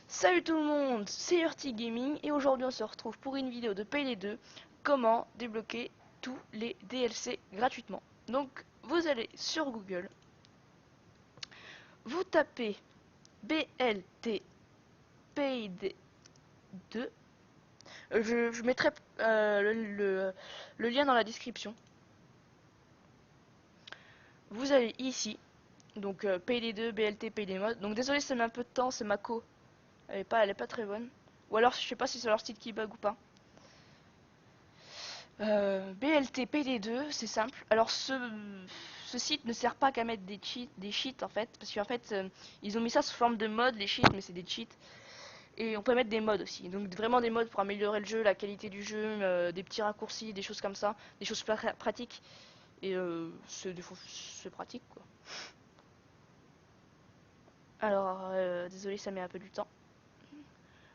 Salut tout le monde, c'est Urti Gaming et aujourd'hui on se retrouve pour une vidéo de Payday 2, comment débloquer tous les DLC gratuitement. Donc vous allez sur Google, vous tapez BLT Payday 2, je mettrai le lien dans la description. Vous allez ici, donc Payday 2, BLT Payday Mode. Donc désolé ça met un peu de temps, c'est ma co, elle est pas très bonne. Ou alors je sais pas si c'est leur site qui bug ou pas. BLT PD2, c'est simple. Alors ce site ne sert pas qu'à mettre des cheats en fait, parce qu'en fait ils ont mis ça sous forme de mode les cheats, mais c'est des cheats. Et on peut mettre des modes aussi, donc vraiment des modes pour améliorer le jeu, la qualité du jeu, des petits raccourcis, des choses comme ça, des choses pratiques. Et c'est pratique quoi. Alors désolé, ça met un peu du temps.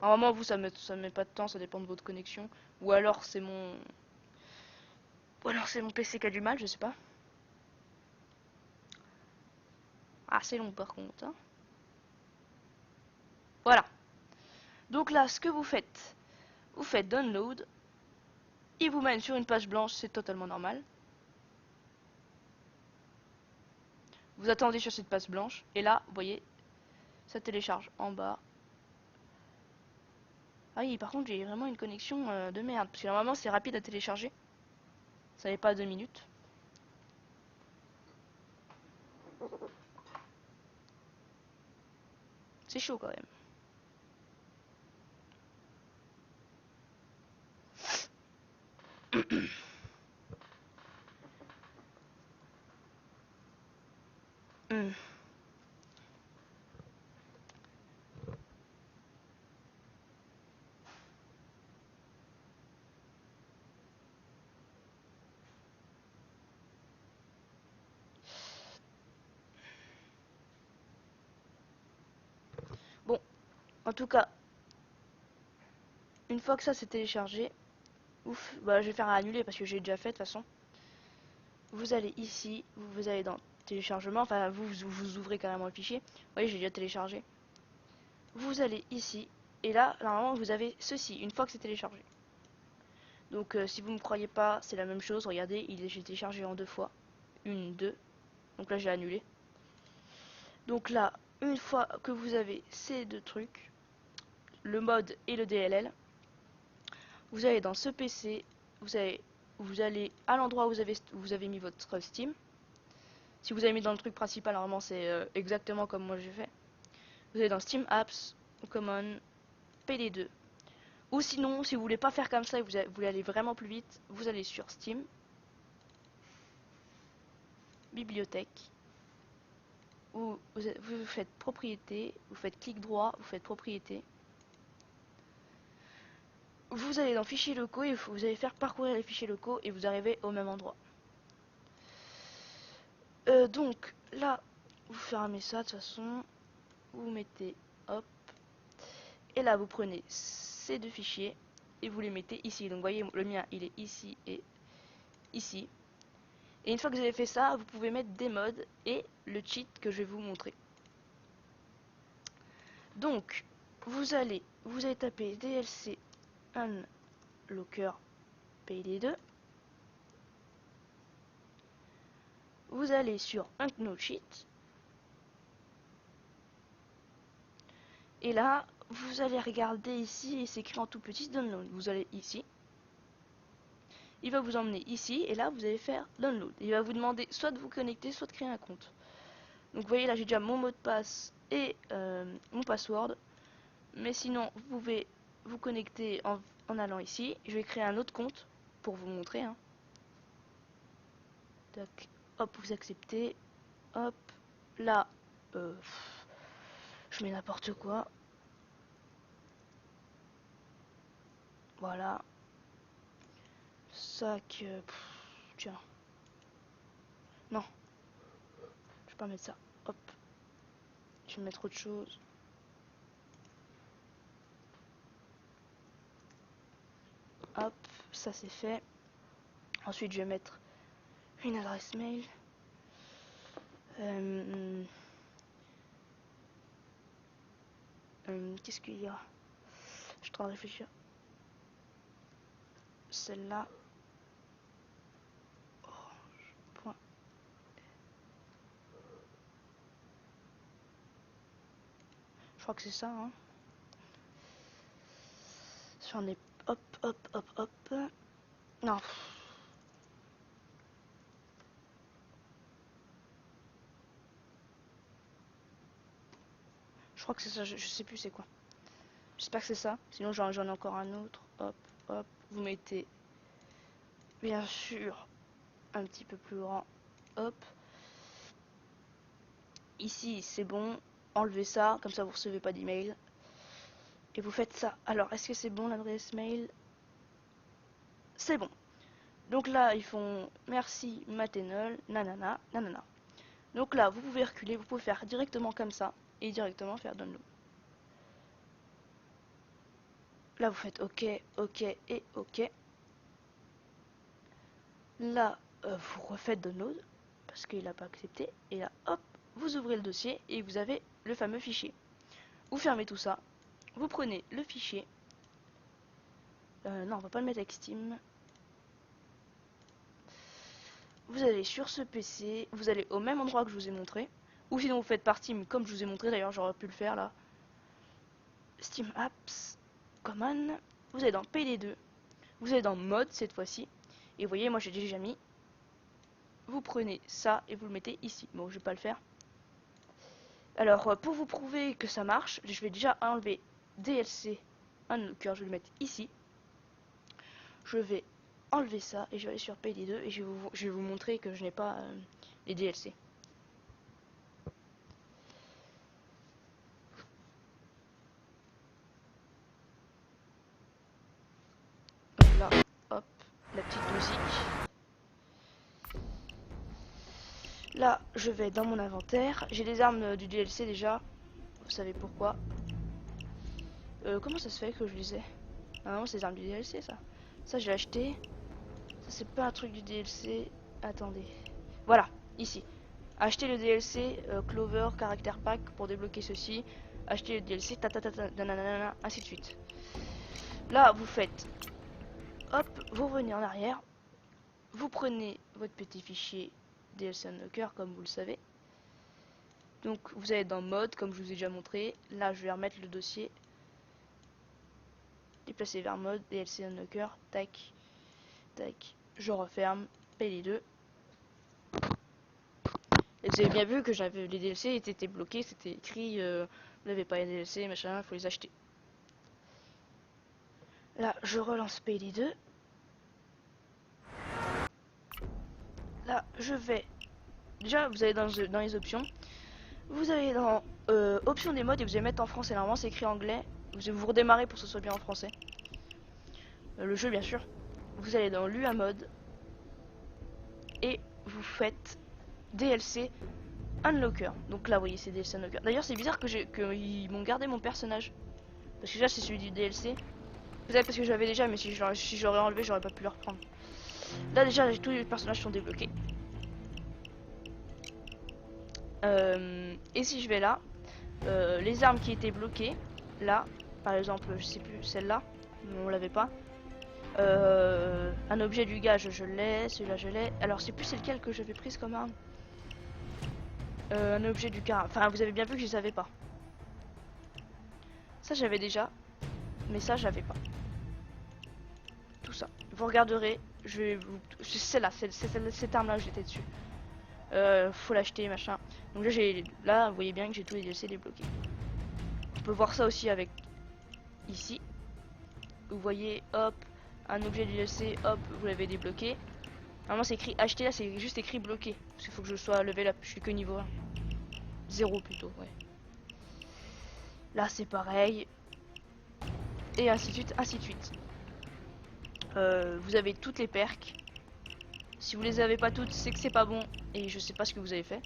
Normalement ça met pas de temps, ça dépend de votre connexion. Ou alors c'est mon PC qui a du mal, je sais pas. Ah, c'est long par contre, hein. Voilà. Donc là, ce que vous faites download. Il vous mène sur une page blanche, c'est totalement normal. Vous attendez sur cette page blanche. Et là, vous voyez, ça télécharge en bas. Ah oui, par contre, j'ai vraiment une connexion de merde. Parce que normalement, c'est rapide à télécharger. Ça n'est pas 2 minutes. C'est chaud quand même. Hmm. Bon, en tout cas, une fois que ça c'est téléchargé, ouf, bah je vais faire à annuler parce que j'ai déjà fait de toute façon. Vous allez ici, vous allez dans téléchargement, enfin vous ouvrez carrément le fichier. Vous voyez, j'ai déjà téléchargé. Vous allez ici, et là, normalement, vous avez ceci, une fois que c'est téléchargé. Donc, si vous ne me croyez pas, c'est la même chose. Regardez, j'ai téléchargé en 2 fois. Une, deux. Donc là, j'ai annulé. Donc là, une fois que vous avez ces deux trucs, le mode et le DLL, vous allez dans ce PC, vous allez à l'endroit où vous avez mis votre Steam. Si vous avez mis dans le truc principal, normalement, c'est exactement comme moi j'ai fait. Vous allez dans Steam Apps, Common, PD2. Ou sinon, si vous voulez pas faire comme ça et vous voulez aller vraiment plus vite, vous allez sur Steam, bibliothèque, où vous faites propriété, vous faites clic droit, vous faites propriété. Vous allez dans fichiers locaux et vous allez faire parcourir les fichiers locaux et vous arrivez au même endroit. Donc là, vous fermez ça de toute façon, vous mettez hop, et là vous prenez ces deux fichiers et vous les mettez ici. Donc vous voyez, le mien il est ici et ici. Et une fois que vous avez fait ça, vous pouvez mettre des modes et le cheat que je vais vous montrer. Donc, vous allez taper DLC Unlocker PD2. Vous allez sur No Cheat. Et là, vous allez regarder ici et c'est écrit en tout petit Download. Vous allez ici. Il va vous emmener ici et là, vous allez faire Download. Il va vous demander soit de vous connecter, soit de créer un compte. Donc, vous voyez là, j'ai déjà mon mot de passe et mon password. Mais sinon, vous pouvez vous connecter en allant ici. Je vais créer un autre compte pour vous montrer. Hein. Tac. Hop, vous acceptez. Hop. Là, je mets n'importe quoi. Voilà. Sac. Tiens. Non. Je vais pas mettre ça. Hop. Je vais mettre autre chose. Hop. Ça c'est fait. Ensuite, je vais mettre une adresse mail. Qu'est-ce qu'il y a? Je suis en train de réfléchir. Celle-là. Point. Je crois que c'est ça, hein. J'en ai... Hop, hop, hop, hop. Non. Je crois que c'est ça, je sais plus c'est quoi. J'espère que c'est ça. Sinon j'en ai encore un autre. Hop, hop. Vous mettez bien sûr un petit peu plus grand. Hop. Ici c'est bon. Enlevez ça, comme ça vous recevez pas d'email. Et vous faites ça. Alors est-ce que c'est bon l'adresse mail? C'est bon. Donc là ils font merci Matenol, nanana, nanana. Donc là vous pouvez reculer, vous pouvez faire directement comme ça et directement faire download. Là vous faites OK, OK et OK. Là vous refaites download parce qu'il n'a pas accepté. Et là hop, vous ouvrez le dossier et vous avez le fameux fichier. Vous fermez tout ça. Vous prenez le fichier. Non, on va pas le mettre avec Steam. Vous allez sur ce PC. Vous allez au même endroit que je vous ai montré. Ou sinon vous faites par Steam comme je vous ai montré. D'ailleurs j'aurais pu le faire là. Steam Apps, Common. Vous allez dans PD2. Vous allez dans Mode cette fois-ci. Et vous voyez, moi j'ai déjà mis. Vous prenez ça et vous le mettez ici. Bon, je vais pas le faire. Alors, pour vous prouver que ça marche, je vais déjà enlever DLC Unlocker. Je vais le mettre ici. Je vais enlever ça et je vais aller sur PD2 et je vais vous montrer que je n'ai pas les DLC. Donc là, hop, la petite musique. Là, je vais dans mon inventaire. J'ai les armes du DLC déjà. Vous savez pourquoi. Comment ça se fait que je les ai? Ah non, c'est les armes du DLC ça. Ça, j'ai acheté. Ça, c'est pas un truc du DLC. Attendez. Voilà, ici. Acheter le DLC Clover Character Pack pour débloquer ceci. Acheter le DLC, nanana, ainsi de suite. Là, vous faites. Hop, vous revenez en arrière. Vous prenez votre petit fichier DLC Unlocker comme vous le savez. Donc vous allez dans mode comme je vous ai déjà montré. Là je vais remettre le dossier. Déplacer vers mode, DLC Unlocker, tac, tac, je referme, les deux. Et vous avez bien vu que j'avais les DLC étaient bloqués, c'était écrit vous n'avez pas les DLC, machin, faut les acheter. Là je relance PL2. Là je vais. Déjà vous allez dans les options. Vous allez dans options des modes et vous allez mettre en français. Normalement c'est écrit anglais. Vous redémarrez pour que ce soit bien en français. Le jeu bien sûr. Vous allez dans l'UA mode et vous faites DLC Unlocker. Donc là vous voyez c'est DLC Unlocker. D'ailleurs c'est bizarre qu'ils m'ont gardé mon personnage. Parce que là c'est celui du DLC. Peut-être parce que j'avais déjà, mais si j'aurais enlevé j'aurais pas pu le reprendre. Là déjà tous les personnages sont débloqués. Et si je vais là, les armes qui étaient bloquées, là, par exemple, je sais plus, celle-là, on l'avait pas. Un objet du gage, je l'ai, celui-là je l'ai. Alors, c'est plus c'est lequel que j'avais prise comme arme. Un objet du car. Enfin, vous avez bien vu que je les avais pas. Ça, j'avais déjà, mais ça, j'avais pas. Tout ça. Vous regarderez, je vais vous. C'est celle-là, cette arme-là, j'étais dessus. Faut l'acheter machin. Donc là vous voyez bien que j'ai tous les DLC débloqués. On peut voir ça aussi avec ici. Vous voyez hop un objet du DLC, hop vous l'avez débloqué. Normalement c'est écrit acheter, là c'est juste écrit bloqué. Parce qu'il faut que je sois level up, je suis que niveau 1. 0 plutôt, ouais. Là c'est pareil. Et ainsi de suite, ainsi de suite. Vous avez toutes les perks. Si vous les avez pas toutes, c'est que c'est pas bon et je sais pas ce que vous avez fait.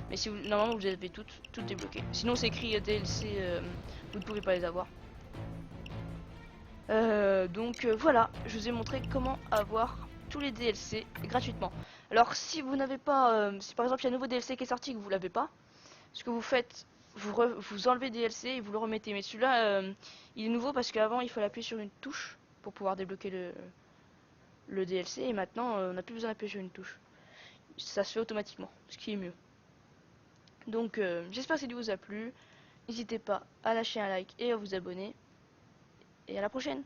Mais si vous, normalement vous avez toutes débloquées. Sinon c'est écrit DLC, vous ne pouvez pas les avoir. Donc voilà, je vous ai montré comment avoir tous les DLC gratuitement. Alors si vous n'avez pas, si par exemple il y a un nouveau DLC qui est sorti que vous l'avez pas, ce que vous faites, vous enlevez DLC et vous le remettez. Mais celui-là, il est nouveau parce qu'avant, il fallait appuyer sur une touche pour pouvoir débloquer le DLC. Et maintenant, on n'a plus besoin d'appuyer sur une touche. Ça se fait automatiquement, ce qui est mieux. Donc, j'espère que cette vidéo vous a plu. N'hésitez pas à lâcher un like et à vous abonner. Et à la prochaine!